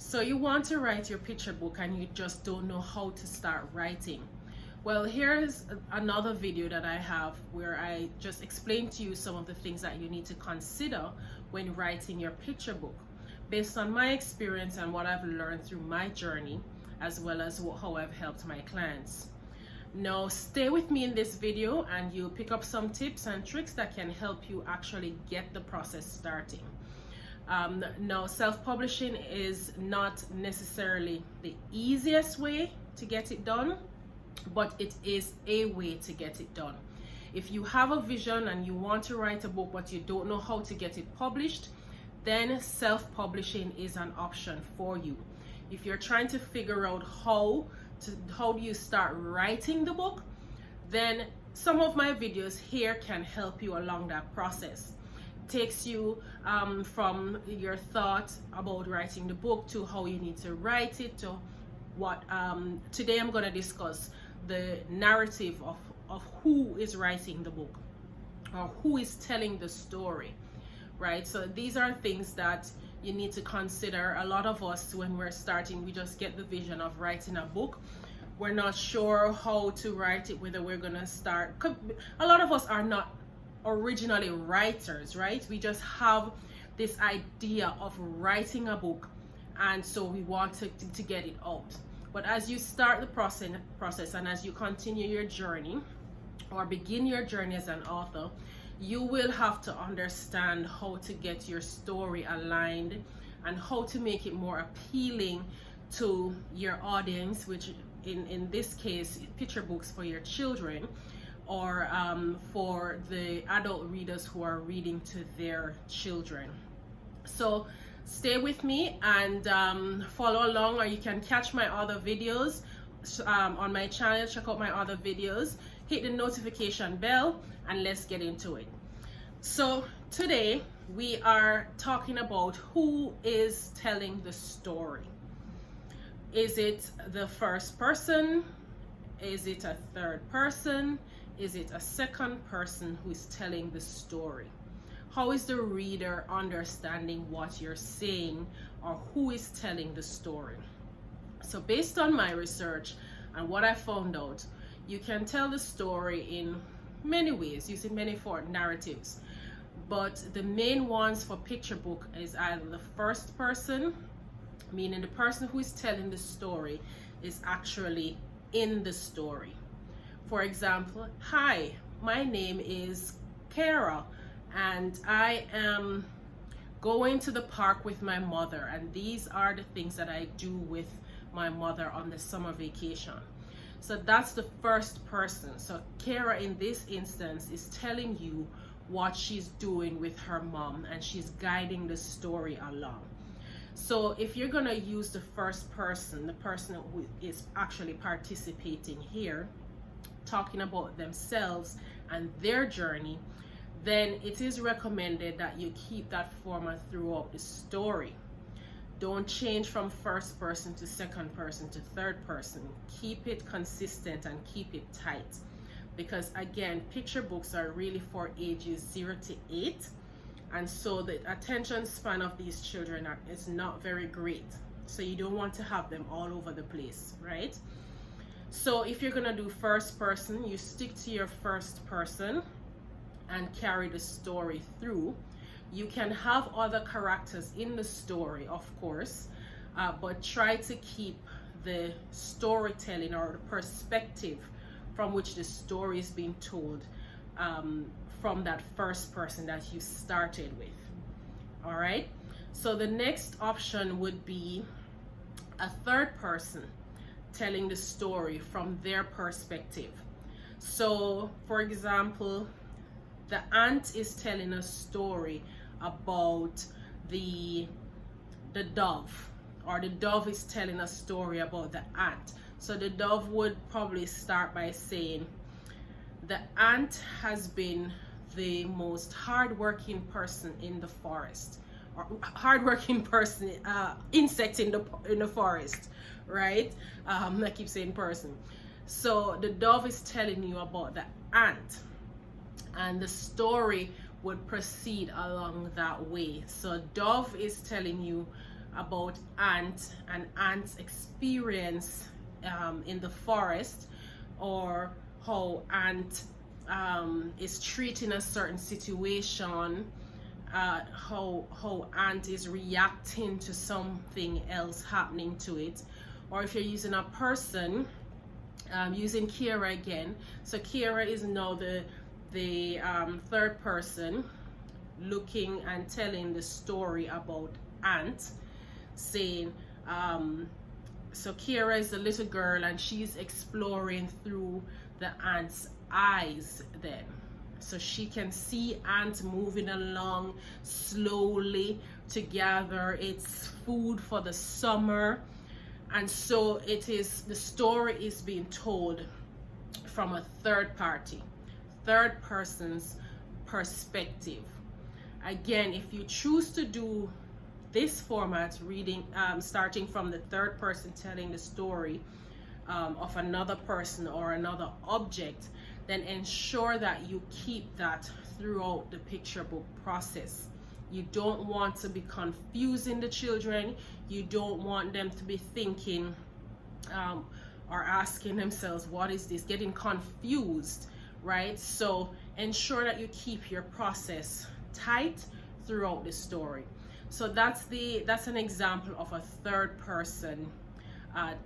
So you want to write your picture book and you just don't know how to start writing. Well, here's another video that I have where I just explain to you some of the things that you need to consider when writing your picture book, based on my experience and what I've learned through my journey, as well as how I've helped my clients. Now, stay with me in this video and you'll pick up some tips and tricks that can help you actually get the process starting. Now, self-publishing is not necessarily the easiest way to get it done, but it is a way to get it done. If you have a vision and you want to write a book but you don't know how to get it published, then self-publishing is an option for you. If you're trying to figure out how do you start writing the book, then some of my videos here can help you along that process. Takes you from your thought about writing the book to how you need to write it, to what today I'm going to discuss the narrative of who is writing the book or who is telling the story, right? So these are things that you need to consider. A lot of us, when we're starting, we just get the vision of writing a book. We're not sure how to write it, whether we're going to start. A lot of us are not originally writers, right? We just have this idea of writing a book, and so we want to get it out. But as you start the process and as you continue your journey or begin your journey as an author, you will have to understand how to get your story aligned and how to make it more appealing to your audience, which in this case, picture books for your children, or for the adult readers who are reading to their children. So stay with me and follow along, or you can catch my other videos on my channel. Check out my other videos, hit the notification bell, and let's get into it. So today we are talking about who is telling the story. Is it the first person? Is it a third person? Is it a second person who is telling the story? How is the reader understanding what you're saying, or who is telling the story? So based on my research and what I found out, you can tell the story in many ways, using many narratives. But the main ones for picture book is either the first person, meaning the person who is telling the story is actually in the story. For example, hi, my name is Kara and I am going to the park with my mother, and these are the things that I do with my mother on the summer vacation. So that's the first person. So Kara in this instance is telling you what she's doing with her mom, and she's guiding the story along. So if you're going to use the first person, the person who is actually participating here, talking about themselves and their journey, then it is recommended that you keep that format throughout the story. Don't change from first person to second person to third person. Keep it consistent and keep it tight, because again, picture books are really for ages 0 to 8, and so the attention span of these children is not very great, so you don't want to have them all over the place, right? So if you're gonna do first person, you stick to your first person and carry the story through. You can have other characters in the story, of course, but try to keep the storytelling or the perspective from which the story is being told from that first person that you started with. All right, so the next option would be a third person telling the story from their perspective. So for example, the aunt is telling a story about the dove, or the dove is telling a story about the ant. So the dove would probably start by saying, the ant has been the most hardworking person in the forest, or hardworking person, insect in the forest, right? I keep saying person. So the dove is telling you about the ant, and the story would proceed along that way. So dove is telling you about an ant's experience in the forest, or how ant is treating a certain situation, how ant is reacting to something else happening to it. Or if you're using a person, using Kira again. So Kira is now the third person, looking and telling the story about ant, saying, so Kira is the little girl and she's exploring through the ant's eyes then. So she can see ant moving along slowly to gather its food for the summer. And so it is, the story is being told from a third person's perspective. Again, if you choose to do this format, reading, starting from the third person telling the story of another person or another object, then ensure that you keep that throughout the picture book process. You don't want to be confusing the children. You don't want them to be thinking or asking themselves, what is this? Getting confused, right? So ensure that you keep your process tight throughout the story. So that's an example of a third person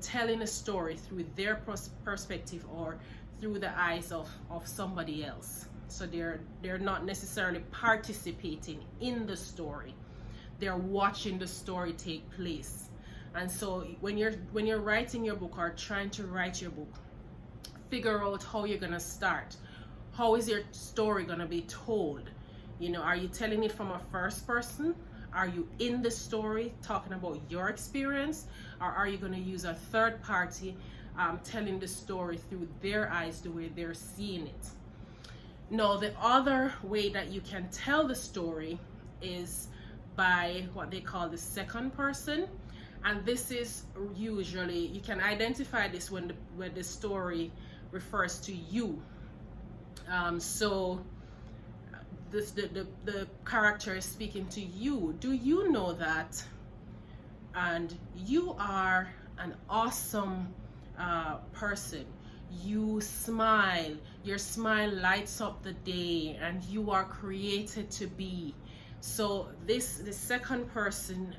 telling a story through their perspective or through the eyes of somebody else. So they're not necessarily participating in the story. They're watching the story take place. And so when you're writing your book or trying to write your book, figure out how you're gonna start. How is your story gonna be told? You know, are you telling it from a first person? Are you in the story talking about your experience? Or are you gonna use a third party telling the story through their eyes, the way they're seeing it? Now, the other way that you can tell the story is by what they call the second person. And this is usually, you can identify this when the story refers to you. So the character is speaking to you. Do you know that? And you are an awesome person. You smile. Your smile lights up the day, and you are created to be. So the second person,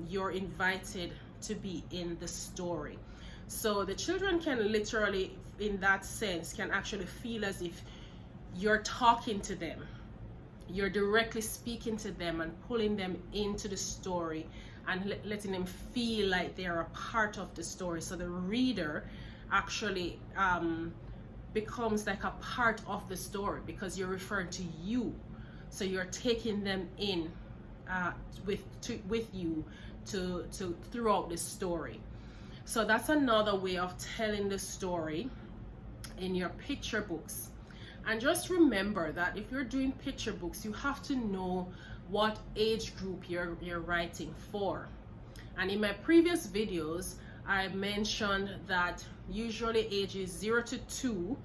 you're invited to be in the story. So the children can literally, in that sense, can actually feel as if you're talking to them. You're directly speaking to them and pulling them into the story and letting them feel like they're a part of the story. So the reader actually becomes like a part of the story because you're referring to you. So you're taking them in with you to throughout the story. So that's another way of telling the story in your picture books. And just remember that if you're doing picture books, you have to know what age group you're writing for. And in my previous videos, I mentioned that usually ages 0 to 2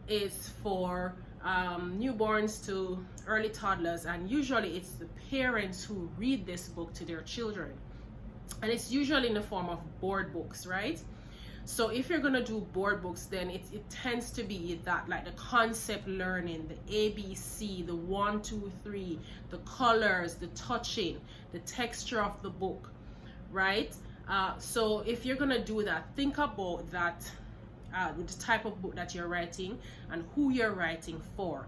is for newborns to early toddlers, and usually it's the parents who read this book to their children, and it's usually in the form of board books, right? So if you're gonna do board books, then it tends to be that, like the concept learning, the ABC, the 1, 2, 3, the colors, the touching, the texture of the book, right? So if you're gonna do that, think about that, the type of book that you're writing and who you're writing for.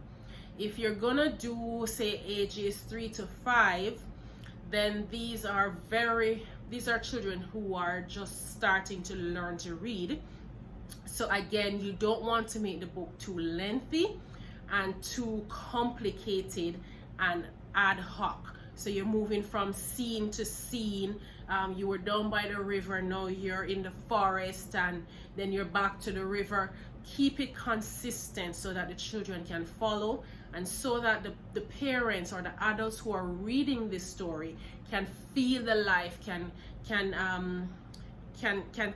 If you're gonna do, say, ages 3 to 5, then these are children who are just starting to learn to read. So again, you don't want to make the book too lengthy and too complicated and ad hoc. So you're moving from scene to scene. You were down by the river, now you're in the forest, and then you're back to the river. Keep it consistent so that the children can follow, and so that the parents or the adults who are reading this story can feel the life, can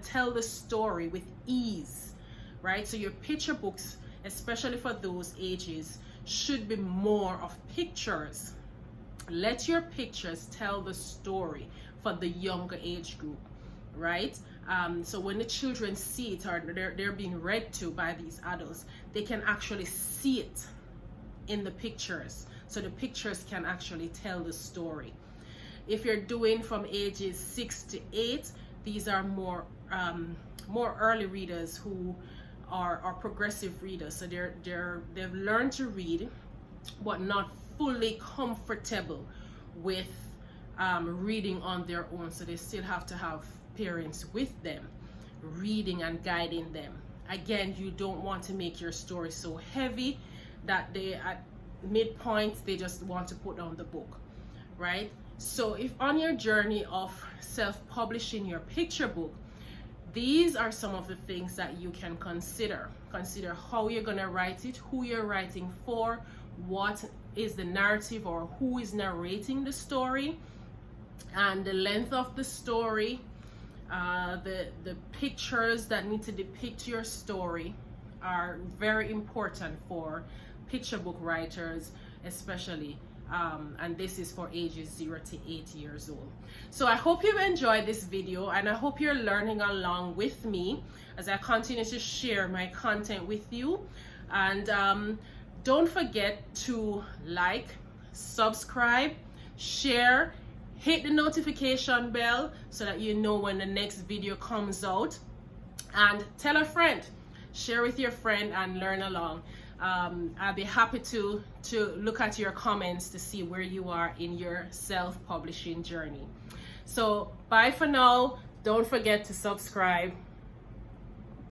tell the story with ease, right? So your picture books, especially for those ages, should be more of pictures. Let your pictures tell the story for the younger age group, right? So when the children see it, or they're being read to by these adults, they can actually see it in the pictures. So the pictures can actually tell the story. If you're doing from ages 6 to 8, these are more early readers who are progressive readers. So they've learned to read, but not fully comfortable with reading on their own. So they still have to have parents with them, reading and guiding them. Again, you don't want to make your story so heavy that they at midpoint they just want to put down the book, right? So if on your journey of self-publishing your picture book, these are some of the things that you can consider. Consider how you're going to write it, who you're writing for, what is the narrative or who is narrating the story, and the length of the story, the pictures that need to depict your story are very important for picture book writers especially, and this is for ages 0 to 8 years old. So I hope you enjoyed this video, and I hope you're learning along with me as I continue to share my content with you. And don't forget to like, subscribe, share, hit the notification bell so that you know when the next video comes out, and tell a friend, share with your friend and learn along. I'll be happy to look at your comments to see where you are in your self-publishing journey. So bye for now. Don't forget to subscribe.